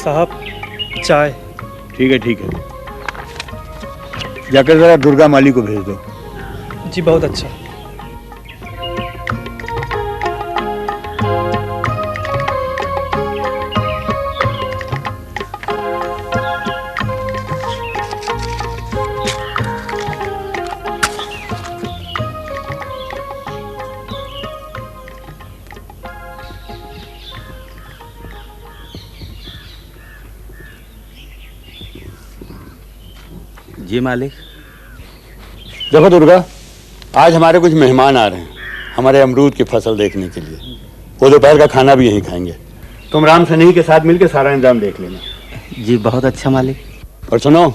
साहब चाय। ठीक है ठीक है, जाकर जरा दुर्गा माली को भेज दो। जी बहुत अच्छा। जी मालिक। देखो दुर्गा, आज हमारे कुछ मेहमान आ रहे हैं हमारे अमरूद की फसल देखने के लिए। वो दोपहर का खाना भी यहीं खाएंगे। तुम राम सनेही के साथ मिलकर सारा इंतजाम देख लेना। जी बहुत अच्छा मालिक। और सुनो,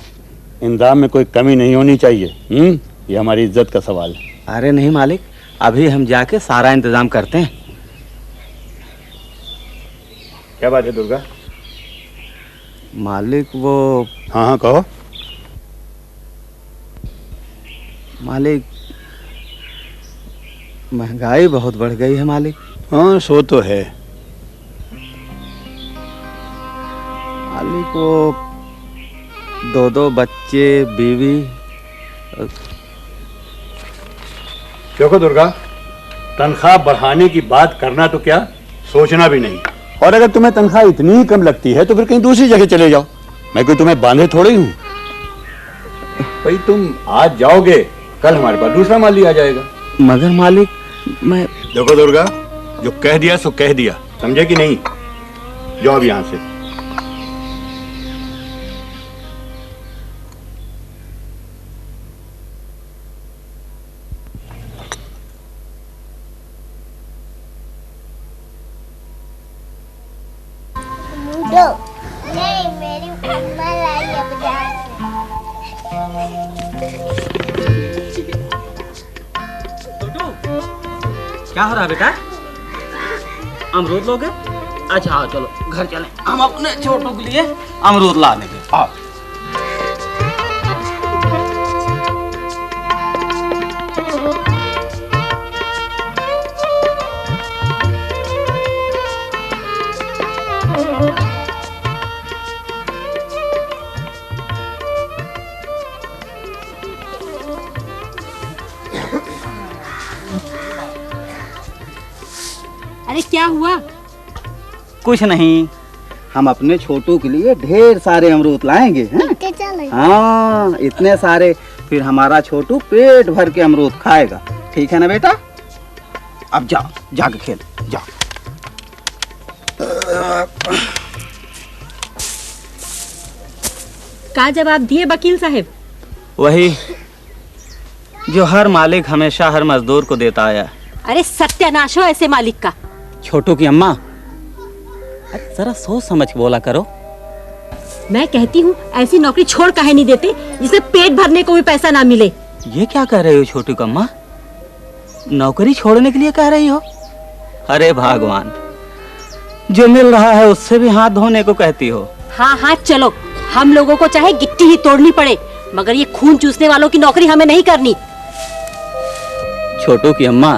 इंतजाम में कोई कमी नहीं होनी चाहिए। ये हमारी इज्जत का सवाल है। अरे नहीं मालिक, अभी हम जाके सारा इंतजाम करते हैं। क्या बात है दुर्गा? मालिक वो। हाँ हाँ कहो। मालिक महंगाई बहुत बढ़ गई है मालिक। हाँ सो तो है मालिक। वो दो बच्चे, बीवी। देखो दुर्गा, तनख्वाह बढ़ाने की बात करना तो क्या, सोचना भी नहीं। और अगर तुम्हें तनख्वाह इतनी ही कम लगती है तो फिर कहीं दूसरी जगह चले जाओ। मैं कोई तुम्हें बांधे थोड़ी हूँ। भाई तुम आज जाओगे, कल हमारे पास दूसरा माली आ जाएगा। मगर मालिक मैं। देखो दुर्गा, जो कह दिया सो कह दिया, समझे कि नहीं? जाओ अब यहाँ से। नहीं, मेरी अम्मा लाई है बाजार से। क्या हो रहा है बेटा? अमरूद लोगे? अच्छा आओ चलो घर चलें, हम अपने छोटू के लिए अमरूद ला देंगे। आओ। अरे क्या हुआ? कुछ नहीं, हम अपने छोटू के लिए ढेर सारे अमरूद लाएंगे हैं? हाँ इतने सारे, फिर हमारा छोटू पेट भर के अमरूद खाएगा। ठीक है ना बेटा? अब जाओ, जाके खेल जाओ। क्या जवाब दिए वकील साहब? वही जो हर मालिक हमेशा हर मजदूर को देता आया। अरे सत्यानाश हो ऐसे मालिक का। छोटू की अम्मा, जरा सोच समझ के बोला करो। मैं कहती हूँ ऐसी नौकरी छोड़ काहे नहीं देते जिससे पेट भरने को भी पैसा ना मिले। ये क्या कह रही हो छोटू की अम्मा? नौकरी छोड़ने के लिए कह रही हो? अरे भगवान, जो मिल रहा है उससे भी हाथ धोने को कहती हो। हाँ हाँ चलो, हम लोगों को चाहे गिट्टी ही तोड़नी पड़े, मगर ये खून चूसने वालों की नौकरी हमें नहीं करनी। छोटू की अम्मा,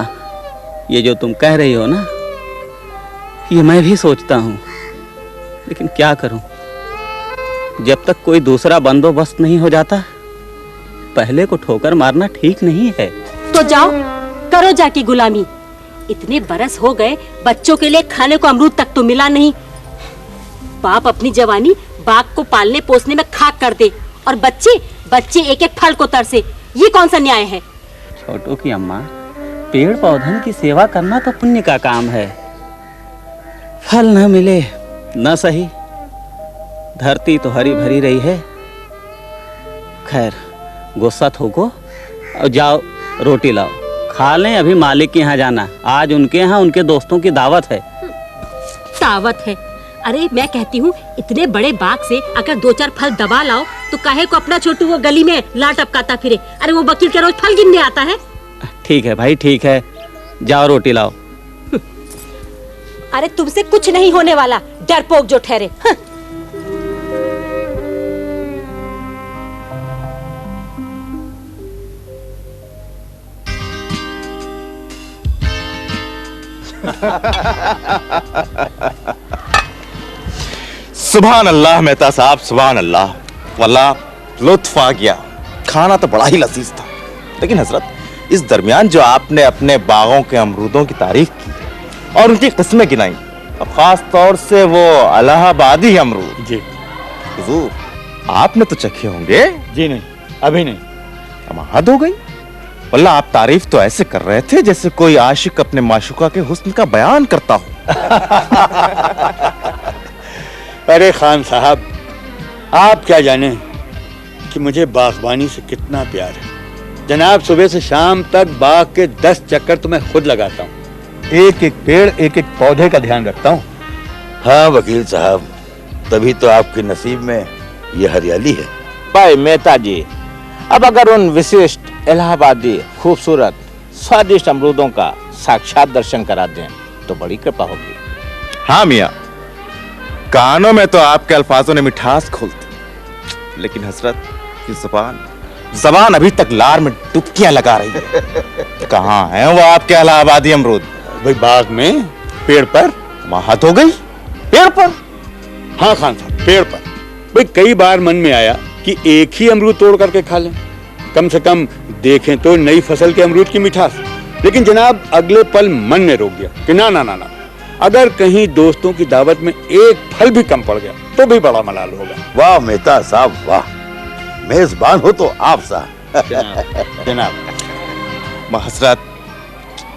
ये जो तुम कह रही हो ना, ये मैं भी सोचता हूँ, लेकिन क्या करूँ, जब तक कोई दूसरा बंदोबस्त नहीं हो जाता पहले को ठोकर मारना ठीक नहीं है। तो जाओ करो जाके गुलामी। इतने बरस हो गए, बच्चों के लिए खाने को अमरूद तक तो मिला नहीं। बाप अपनी जवानी बाग को पालने पोसने में खाक कर दे और बच्चे एक एक फल को तरसे। ये कौन सा न्याय है? छोटू की अम्मा, पेड़ पौधों की सेवा करना तो पुण्य का काम है। फल न मिले न सही, धरती तो हरी भरी रही है। खैर गुस्सा थूको और जाओ रोटी लाओ, खा लें। अभी मालिक के यहाँ जाना, आज उनके यहाँ उनके दोस्तों की दावत है। दावत है? अरे मैं कहती हूँ इतने बड़े बाग से अगर दो चार फल दबा लाओ तो काहे को अपना छोटू वो गली में लाट टपकाता फिरे। अरे वो वकील के रोज फल गिनने आता है। ठीक है भाई ठीक है, जाओ रोटी लाओ। अरे तुमसे कुछ नहीं होने वाला, डरपोक जो ठहरे। सुभान अल्लाह मेहता साहब, सुभान अल्लाह। वल्लाह लुत्फ आ गया, खाना तो बड़ा ही लजीज था। लेकिन हजरत, इस दरमियान जो आपने अपने बागों के अमरूदों की तारीफ की और उनकी किस्में गिनाई, और खास तौर से वो इलाहाबादी अमरूद, जी हुजूर आपने तो चखे होंगे? जी नहीं, अभी नहीं। हद हो गई। वल्लाह आप तारीफ तो ऐसे कर रहे थे जैसे कोई आशिक अपने माशुका के हुस्न का बयान करता हो। अरे खान साहब, आप क्या जाने कि मुझे बागबानी से कितना प्यार है। जनाब, सुबह से शाम तक बाग के 10 चक्कर तो मैं खुद लगाता हूँ। एक एक पेड़, एक एक पौधे का ध्यान रखता हूँ। हाँ वकील साहब, तभी तो आपके नसीब में ये हरियाली है। भाई मेहता जी, अब अगर उन विशिष्ट इलाहाबादी खूबसूरत स्वादिष्ट अमरूदों का साक्षात दर्शन करा दें तो बड़ी कृपा होगी। हाँ मियाँ, कानों में तो आपके अल्फाजों ने मिठास खोलती, लेकिन हजरत की जबान अभी तक लार में डुबकियां लगा रही है। कहाँ हैं वो आपके इलाहाबादी अमरूद? भाई बाग में, पेड़ पर। हद हो गई, पेड़ पर? हाँ खान साहब, पेड़ पर। भाई कई बार मन में आया कि एक ही अमरूद तोड़ करके खा लें, कम से कम देखें तो नई फसल के अमरूद की मिठास। लेकिन जनाब, अगले पल मन ने रोक दिया कि ना ना ना ना, अगर कहीं दोस्तों की दावत में एक फल भी कम पड़ गया तो भी बड़ा मलाल होगा। वाह मेहता साहब वाह, मेजबान हो तो आप साहब। जनाब हजरत,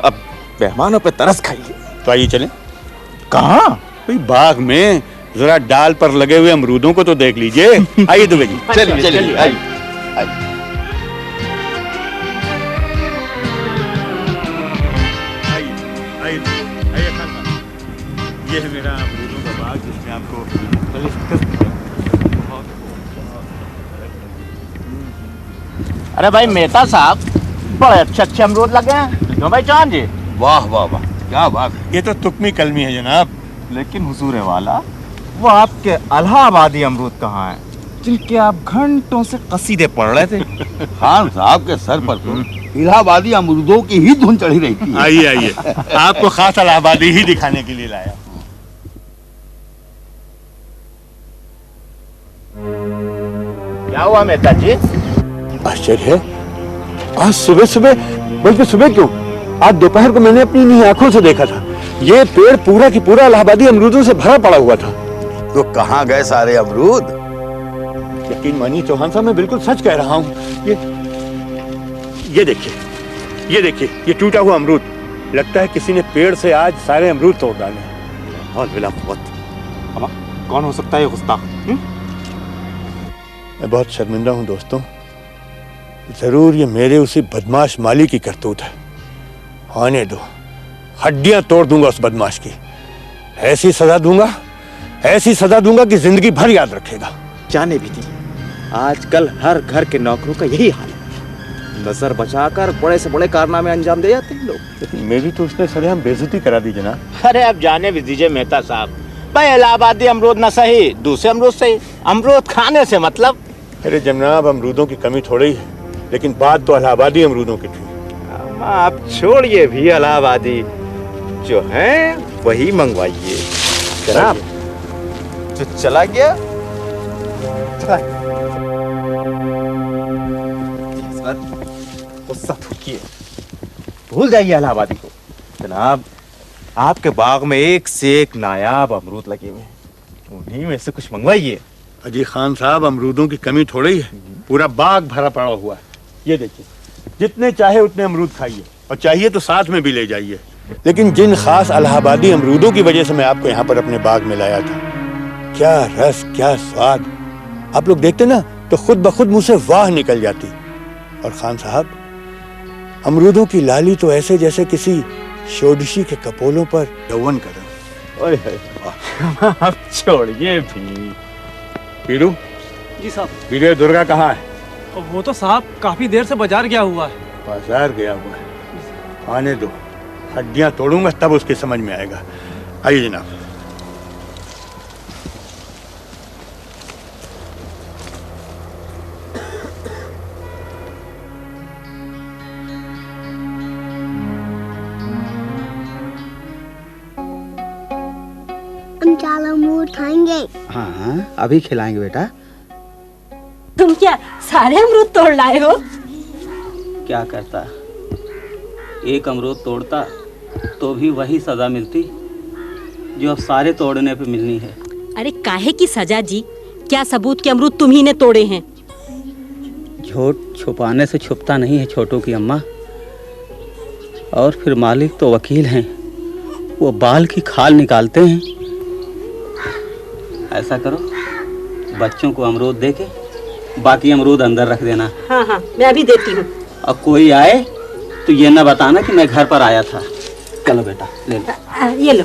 अब मेहमानों पे तरस खाइए। तो आइए चलें। कहाँ? भाई बाग में जरा डाल पर लगे हुए अमरूदों को तो देख लीजिए। आइए दुबे जी, चलिए चलिए आइए। आइए खान साहब, ये है मेरा अमरूदों का बाग जिसमें आपको अरे भाई मेहता साहब, बड़े अच्छे अच्छे अमरूद लगे हैं। क्यों भाई चांद जी? वाह वाह वाह, क्या बात है। ये तो तुकमी कलमी है जनाब। लेकिन हुजूर वाला, वो आपके इलाहाबादी अमरूद कहाँ हैं जिनके आप घंटों से कसीदे पढ़ रहे थे? खान साहब के सर पर तो इलाहाबादी अमरूदों की ही धुन चढ़ी रही थी। आइए आइए, आपको खास इलाहाबादी ही दिखाने के लिए लाया। क्या हुआ मेहता जी? आश्चर्य है, आज सुबह सुबह, बल्कि सुबह क्यों, आज दोपहर को मैंने अपनी इन्हीं आंखों से देखा था। ये पेड़ पूरा की पूरा इलाहाबादी अमरूदों से भरा पड़ा हुआ था। तो कहाँ गए सारे अमरूद? यकीन मानिए चौहान साहब, मैं बिल्कुल सच कह रहा हूँ। ये देखिए, ये देखिए, ये टूटा हुआ अमरूद। लगता है किसी ने पेड़ से आज सारे अमरूद तोड़ डाले। कौन हो सकता है ये गुस्ताख? मैं बहुत शर्मिंदा हूँ दोस्तों। जरूर ये मेरे उसी बदमाश माली की करतूत है। आने दो, हड्डियां तोड़ दूंगा उस बदमाश की। ऐसी सजा दूंगा, ऐसी सजा दूंगा कि जिंदगी भर याद रखेगा। जाने भी दी, आजकल हर घर के नौकरों का यही हाल है। नजर बचाकर बड़े से बड़े कारनामे अंजाम दे जाते हैं लोग। लेकिन मेरी तो उसने सरेआम बेइज्जती करा दी जनाब। अरे अब जाने भी दीजिए मेहता साहब। भाई इलाहाबादी अमरूद न सही, दूसरे अमरूद सही, अमरूद खाने से मतलब। अरे जनाब, अमरूदों की कमी थोड़ी है, लेकिन बात तो इलाहाबादी अमरूदों की थी। आप छोड़िए भी इलाहाबादी, जो है वही मंगवाइए जनाब। जो चला गया गुस्सा थूकिए, भूल जाइए इलाहाबादी को। जनाब, आपके बाग में एक से एक नायाब अमरूद लगे हुए हैं, उन्हीं में से कुछ मंगवाइए। अजी खान साहब, अमरूदों की कमी थोड़ी है, पूरा बाग भरा पड़ा हुआ है। ये देखिए, जितने चाहे उतने अमरूद खाइए, और चाहिए तो साथ में भी ले जाइए। लेकिन जिन खास इलाहाबादी अमरूदों की वजह से मैं आपको यहाँ पर अपने बाग में लाया था, क्या रस, क्या स्वाद। आप लोग देखते ना तो खुद ब खुद मुंह से वाह निकल जाती। और खान साहब, अमरूदों की लाली तो ऐसे जैसे किसी षोडशी के कपोलों पर यौवन कर। आप छोड़िए भी। पीरू जी साहब। विजय दुर्गा कहाँ है? वो तो साहब काफी देर से बाजार गया हुआ है। बाजार गया हुआ है? आने दो, हड्डियां तोड़ूंगा तब उसके समझ में आएगा। आइए जनाब। हम 4 अमरूद खाएंगे। हाँ हाँ, अभी खिलाएंगे बेटा। तुम क्या सारे अमरूद तोड़ लाए हो? क्या करता, एक अमरूद तोड़ता तो भी वही सजा मिलती जो अब सारे तोड़ने पे मिलनी है। अरे काहे की सजा जी? क्या सबूत के अमरूद तुम ही ने तोड़े हैं? झूठ छुपाने से छुपता नहीं है छोटू की अम्मा। और फिर मालिक तो वकील हैं, वो बाल की खाल निकालते हैं। ऐसा करो, बच्चों को अमरूद दे के बाकी अमरूद अंदर रख देना। हाँ हाँ, मैं अभी देती हूँ। और कोई आए तो ये ना बताना कि मैं घर पर आया था। चलो बेटा, ले लो। ये लो।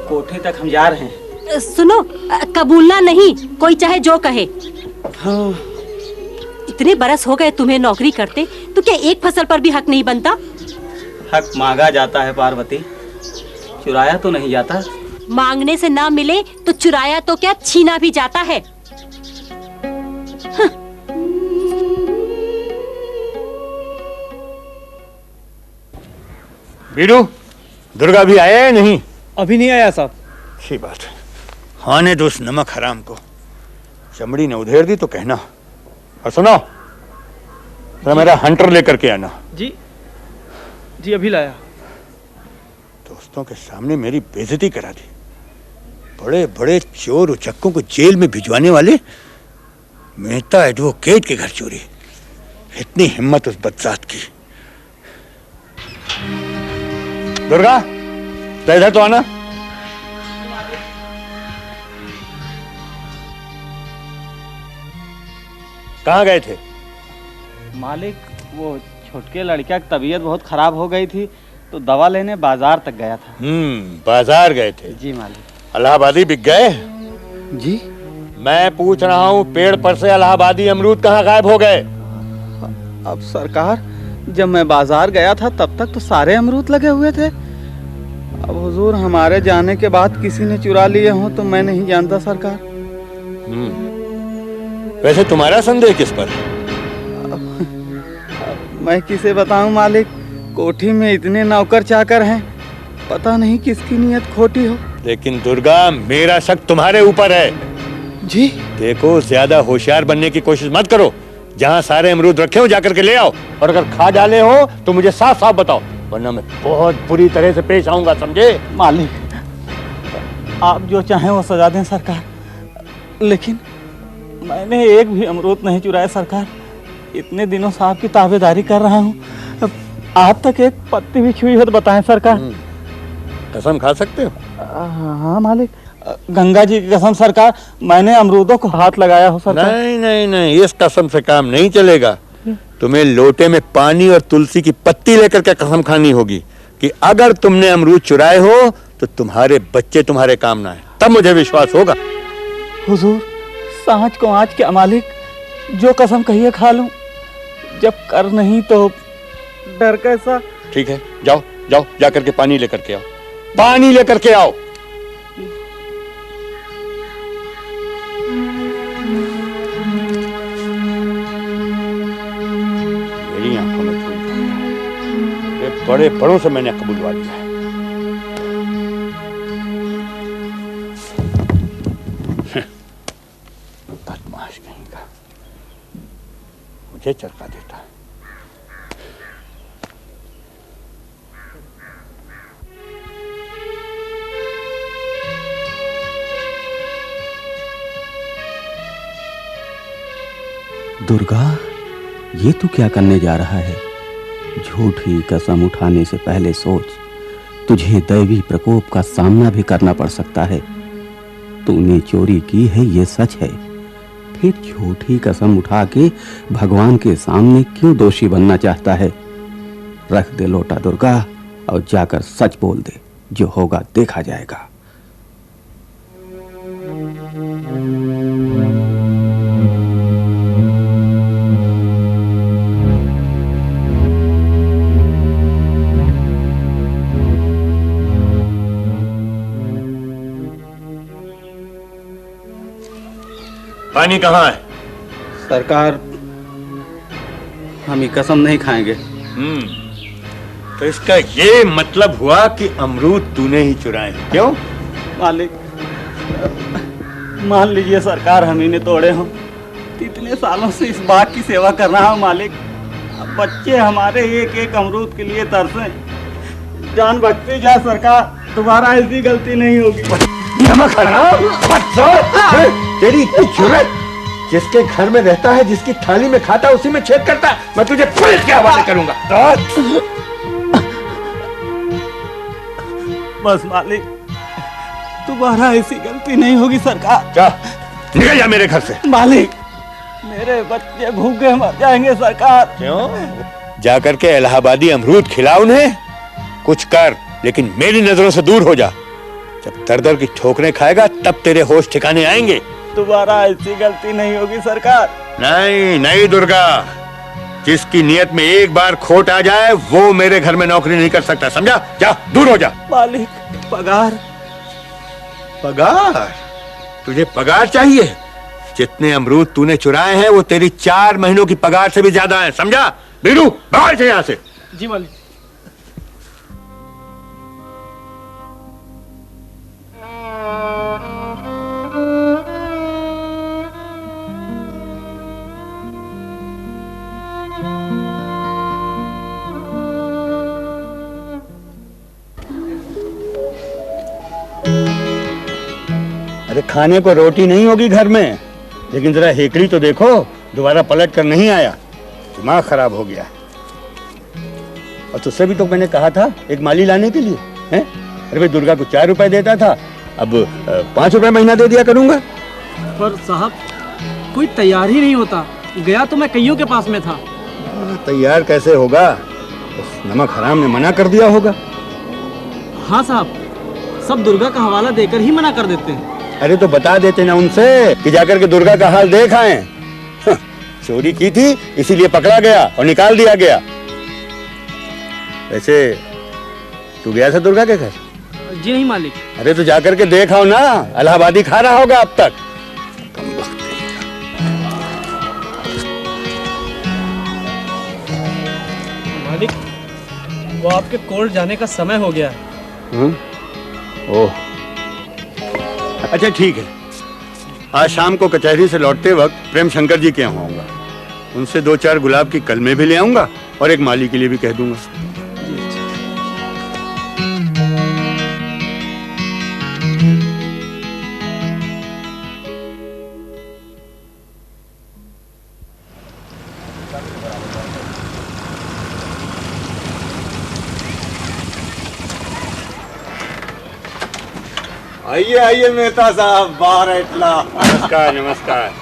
कोठे तक हम जा रहे हैं। सुनो, कबूलना नहीं, कोई चाहे जो कहे। हाँ। इतने बरस हो गए तुम्हें नौकरी करते, तो क्या एक फसल पर भी हक नहीं बनता? हक मांगा जाता है पार्वती, चुराया तो नहीं जाता। मांगने से ना मिले तो चुराया तो क्या, छीना भी जाता है। बीरू, दुर्गा भी आया है नहीं? अभी नहीं आया साहब। अच्छी बात है, खाने दो उस नमक हराम को। चमड़ी ने उधेड़ दी तो कहना। और सुनो, जरा मेरा हंटर लेकर के आना। जी जी, अभी लाया। दोस्तों के सामने मेरी बेइज्जती करा दी। बड़े बड़े चोर उचक्कों को जेल में भिजवाने वाले मेहता एडवोकेट के घर चोरी। इतनी हिम्मत उस बदजात की। दुर्गा, इधर तो आना। कहाँ गए थे? मालिक, वो छोटके लड़का की तबीयत बहुत खराब हो गई थी तो दवा लेने बाजार तक गया था। बाजार गए थे? जी मालिक। इलाहाबादी बिक गए? जी, मैं पूछ रहा हूँ, पेड़ पर से इलाहाबादी अमरूद कहाँ गायब हो गए? अब सरकार, जब मैं बाजार गया था तब तक तो सारे अमरूद लगे हुए थे। अब हुजूर, हमारे जाने के बाद किसी ने चुरा लिए हों तो मैं नहीं जानता सरकार। वैसे तुम्हारा संदेह किस पर? मैं किसे बताऊं मालिक, कोठी में इतने नौकर चाकर हैं, पता नहीं किसकी नीयत खोटी हो। लेकिन दुर्गा, मेरा शक तुम्हारे ऊपर है। जी? देखो, ज्यादा होशियार बनने की कोशिश मत करो। जहाँ सारे अमरूद रखे हो जाकर के ले आओ, और अगर खा डाले हो तो मुझे साफ साफ बताओ, वरना मैं बहुत बुरी तरह से पेश आऊंगा, समझे? मालिक, आप जो चाहें वो सजा दें सरकार, लेकिन मैंने एक भी अमरूद नहीं चुराया सरकार। इतने दिनों से आपकी ताबेदारी कर रहा हूँ, आज तक एक पत्ती भी छुई हो तो बताएं सरकार। कसम खा सकते हो? हाँ मालिक, गंगा जी की कसम सरकार, मैंने अमरूदों को हाथ लगाया हो सरकार। नहीं नहीं नहीं, इस कसम से काम नहीं चलेगा। तुम्हें लोटे में पानी और तुलसी की पत्ती लेकर के कसम खानी होगी कि अगर तुमने अमरूद चुराए हो तो तुम्हारे बच्चे तुम्हारे काम ना आए, तब मुझे विश्वास होगा। हुजूर, सांच को आँच क्या मालिक, जो कसम कहिए खा लूं, जब कर नहीं तो डर कैसा। ठीक है, जाओ जाओ, जाकर के पानी लेकर के आओ, पानी लेकर के आओ। मेरी आंखों में धूल है, ये बड़े बड़ों से मैंने कबूलवा लिया है। बदमाश कहीं का, मुझे चरका देता। दुर्गा, ये तू क्या करने जा रहा है? झूठी कसम उठाने से पहले सोच, तुझे दैवी प्रकोप का सामना भी करना पड़ सकता है। तूने चोरी की है ये सच है, फिर झूठी कसम उठा के भगवान के सामने क्यों दोषी बनना चाहता है? रख दे लोटा दुर्गा और जाकर सच बोल दे, जो होगा देखा जाएगा। पानी कहाँ है? सरकार, हम ये कसम नहीं खाएंगे। तो इसका ये मतलब हुआ कि अमरूद तूने ही चुराए हैं। क्यों? मालिक, मान लीजिए सरकार हम ही ने तोड़े हों। इतने सालों से इस बाग की सेवा कर रहा हूँ मालिक। अब बच्चे हमारे एक एक अमरूद के लिए तरसें। जान बचती जाए सरकार, दोबारा ऐसी गलती नहीं होगी। नमक हराम, बदसौर, तेरी इतनी जुर्रत! जिसके घर में रहता है, जिसकी थाली में खाता है, उसी में छेद करता है। मैं तुझे पुलिस के हवाले करूंगा। बस मालिक, दोबारा ऐसी गलती नहीं होगी सरकार। जा, निकल जा मेरे घर से। मालिक, मेरे बच्चे भूखे मर जाएंगे सरकार। क्यों? जाकर के इलाहाबादी अमरूद खिला उन्हें। कुछ कर, लेकिन मेरी नजरों से दूर हो जा। जब दर दर की ठोकरें खाएगा तब तेरे होश ठिकाने आएंगे। दोबारा ऐसी गलती नहीं होगी सरकार। नहीं नहीं दुर्गा, जिसकी नियत में एक बार खोट आ जाए वो मेरे घर में नौकरी नहीं कर सकता, समझा? जा, दूर हो जा। मालिक, पगार। पगार? तुझे पगार चाहिए? जितने अमरूद तूने चुराए हैं वो तेरी 4 महीनों की पगार से भी ज्यादा है, समझा? बीरू, बाहर से यहाँ से। जी मालिक। अरे खाने को रोटी नहीं होगी घर में, लेकिन जरा हेकड़ी तो देखो, दोबारा पलट कर नहीं आया। दिमाग खराब हो गया। और तुझसे भी तो मैंने कहा था एक माली लाने के लिए, हैं? अरे भाई, दुर्गा को 4 रुपए देता था, अब 5 रुपए महीना दे दिया करूंगा। पर साहब, कोई तैयार ही नहीं होता। गया तो मैं कईयों के पास में था। तैयार कैसे होगा? उस नमक हराम ने मना कर दिया होगा। हाँ साहब, सब दुर्गा का हवाला देकर ही मना कर देते हैं। अरे तो बता देते ना उनसे कि जाकर के दुर्गा का हाल देख आए। चोरी की थी इसीलिए पकड़ा गया और निकाल दिया गया। वैसे तू गया था दुर्गा के घर? जी नहीं मालिक। अरे तो जाकर के देख आओ ना, इलाहाबादी खा रहा होगा अब तक। मालिक, वो आपके कोर्ट जाने का समय हो गया है। ओह, अच्छा ठीक है। आज शाम को कचहरी से लौटते वक्त प्रेम शंकर जी के यहाँ आऊंगा। उनसे 2-4 गुलाब की कलमें भी ले आऊंगा और एक माली के लिए भी कह दूंगा। आइए आइए मेहता साहब, बाहर इतना। नमस्कार नमस्कार।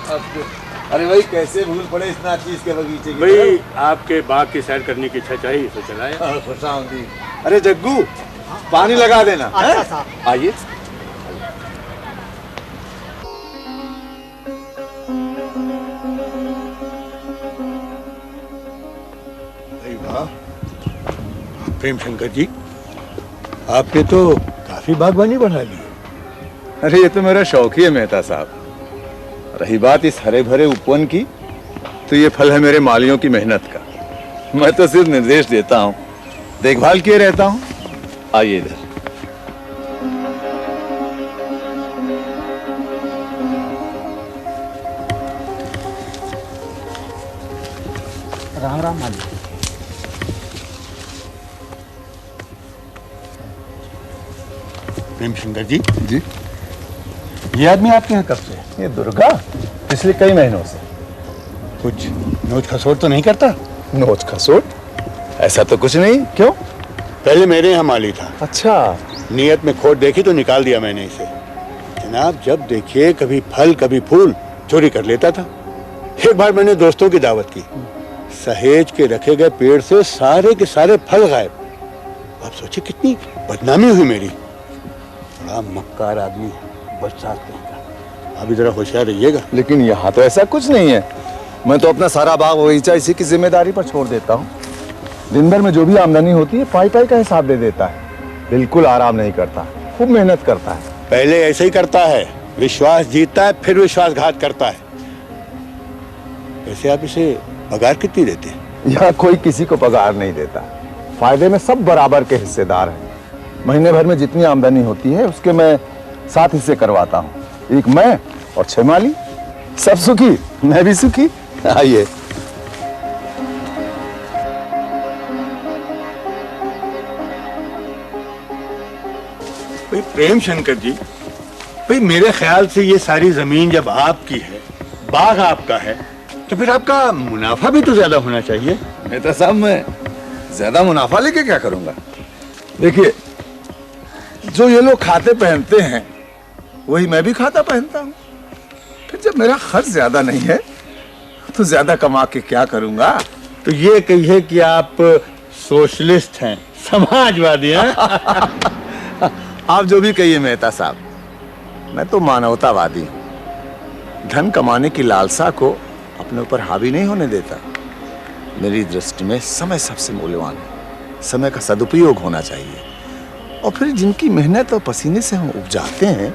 अरे भाई, कैसे भूल पड़े इस नाचीज के बगीचे की? भाई, आपके बाग की सैर करने की इच्छा चाहिए तो चलाए। खुशामदी। अरे जग्गू, पानी लगा देना। अच्छा साहब। आइए। वाह, प्रेम शंकर जी, आपने तो काफी बागवानी बढ़ा ली। अरे ये तो मेरा शौक ही है मेहता साहब। रही बात इस हरे भरे उपवन की, तो ये फल है मेरे मालियों की मेहनत का। मैं तो सिर्फ निर्देश देता हूँ, देखभाल किए रहता हूँ। आइए इधर। राम राम मालिक। प्रेम शंकर जी, जी, ये आदमी आपके यहाँ कब से? ये दुर्गा पिछले कई महीनों से। कुछ नोच खसोट तो नहीं करता? नोच खसोट? ऐसा तो कुछ नहीं। क्यों? पहले मेरे यहाँ माली था। अच्छा। नियत में खोट देखी तो निकाल दिया मैंने इसे। जनाब, जब देखिए कभी फल कभी फूल चोरी कर लेता था। एक बार मैंने दोस्तों की दावत की, सहेज के रखे गए पेड़ से सारे के सारे फल गायब। आप सोचिए कितनी बदनामी हुई मेरी। बड़ा मक्कार आदमी है, बरसात कहेगा। अभी जरा होशियार रहिएगा। लेकिन यहाँ तो ऐसा कुछ नहीं है। मैं तो अपना सारा बाग बगीचा इसी की जिम्मेदारी पर छोड़ देता हूँ। दिन भर में जो भी आमदनी होती है पाई पाई का हिसाब दे देता है। बिल्कुल आराम नहीं करता, खूब मेहनत करता है। पहले ऐसे ही करता है, विश्वास जीतता है फिर विश्वासघात करता है। वैसे आप इसे पगार कितनी देते हैं? यहाँ कोई किसी को पगार नहीं देता। फायदे में सब बराबर के हिस्सेदार हैं। महीने भर में जितनी आमदनी होती है उसके मैं 7 हिस्से करवाता हूँ, एक मैं और 6 माली। सब सुखी, मैं भी सुखी। आइए। भाई प्रेम शंकर जी, भाई मेरे ख्याल से ये सारी जमीन जब आपकी है, बाग आपका है, तो फिर आपका मुनाफा भी तो ज्यादा होना चाहिए। मेहता साहब, मैं ज्यादा मुनाफा लेके क्या करूंगा? देखिए, जो ये लोग खाते पहनते हैं वही मैं भी खाता पहनता हूँ। फिर जब मेरा खर्च ज्यादा नहीं है तो ज्यादा कमा के क्या करूंगा? तो ये कहिए कि आप सोशलिस्ट हैं, समाजवादी हैं। आप जो भी कहिए मेहता साहब, मैं तो मानवतावादी हूँ। धन कमाने की लालसा को अपने ऊपर हावी नहीं होने देता। मेरी दृष्टि में समय सबसे मूल्यवान है। समय का सदुपयोग होना चाहिए। और फिर जिनकी मेहनत और पसीने से हम उपजाते हैं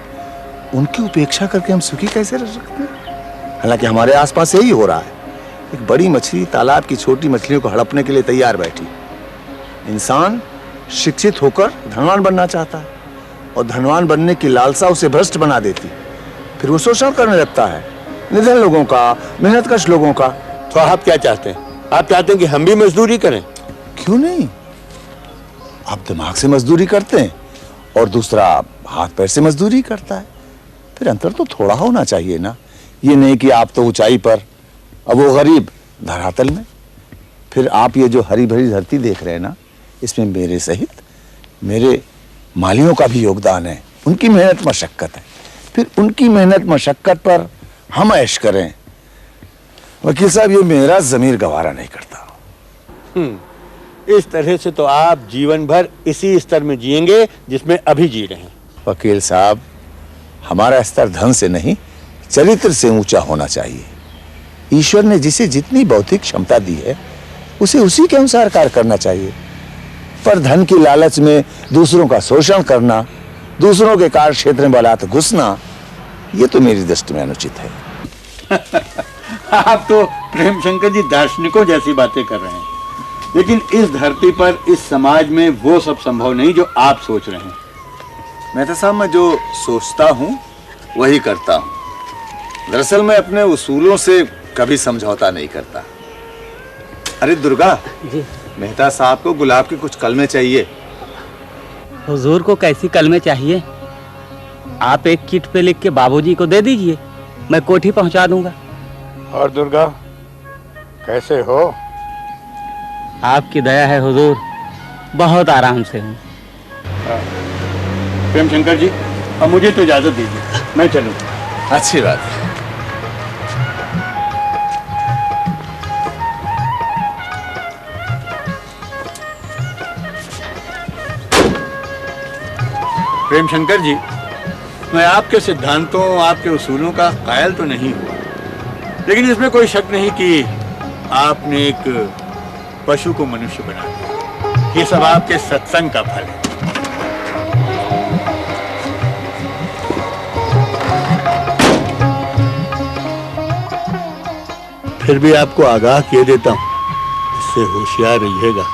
उनकी उपेक्षा करके हम सुखी कैसे रह सकते हैं? हालांकि हमारे आसपास यही हो रहा है। एक बड़ी मछली तालाब की छोटी मछलियों को हड़पने के लिए तैयार बैठी। इंसान शिक्षित होकर धनवान बनना चाहता है और धनवान बनने की लालसा उसे भ्रष्ट बना देती। फिर वो शोषण करने लगता है निर्धन लोगों का, मेहनतकश लोगों का। तो आप क्या चाहते हैं? आप चाहते हैं कि हम भी मजदूरी करें? क्यों नहीं? आप दिमाग से मजदूरी करते हैं और दूसरा हाथ पैर से मजदूरी करता है। फिर अंतर तो थोड़ा होना चाहिए ना। ये नहीं कि आप तो ऊंचाई पर और वो गरीब धरातल में। फिर आप ये जो हरी भरी धरती देख रहे हैं ना, इसमें मेरे सहित मेरे मालियों का भी योगदान है। उनकी मेहनत मशक्कत है। फिर उनकी मेहनत मशक्कत पर हम ऐश करें। वकील साहब, ये मेरा ज़मीर गवारा नहीं करता। इस तरह से तो आप जीवन भर इसी स्तर में जिएंगे जिसमें अभी जी रहे हैं। वकील साहब, हमारा स्तर धन से नहीं चरित्र से ऊंचा होना चाहिए। ईश्वर ने जिसे जितनी भौतिक क्षमता दी है उसे उसी के अनुसार कार्य करना चाहिए। पर धन की लालच में दूसरों का शोषण करना, दूसरों के कार्य क्षेत्र में बलात् घुसना, ये तो मेरी दृष्टि में अनुचित है। आप तो प्रेम शंकर जी दार्शनिकों जैसी बातें कर रहे हैं, लेकिन इस धरती पर, इस समाज में वो सब संभव नहीं जो आप सोच रहे हैं। मेहता साहब, मैं जो सोचता हूँ वही करता हूँ। दरअसल मैं अपने उसूलों से कभी समझौता नहीं करता। अरे दुर्गा जी, मेहता साहब को गुलाब के कुछ कलमे चाहिए। हुजूर को कैसी कलमे चाहिए? आप एक किट पे लिख के बाबूजी को दे दीजिए, मैं कोठी पहुंचा दूंगा। और दुर्गा, कैसे हो? आपकी दया है हुजूर, बहुत आराम से हूँ। प्रेम शंकर जी, अब मुझे तो इजाजत दीजिए, मैं चलूं। अच्छी बात है। प्रेम शंकर जी, मैं आपके सिद्धांतों, आपके उसूलों का कायल तो नहीं हुआ, लेकिन इसमें कोई शक नहीं कि आपने एक पशु को मनुष्य बना दिया। ये सब आपके सत्संग का फल है। फिर भी आपको आगाह किए देता हूं, इससे होशियार रहिएगा।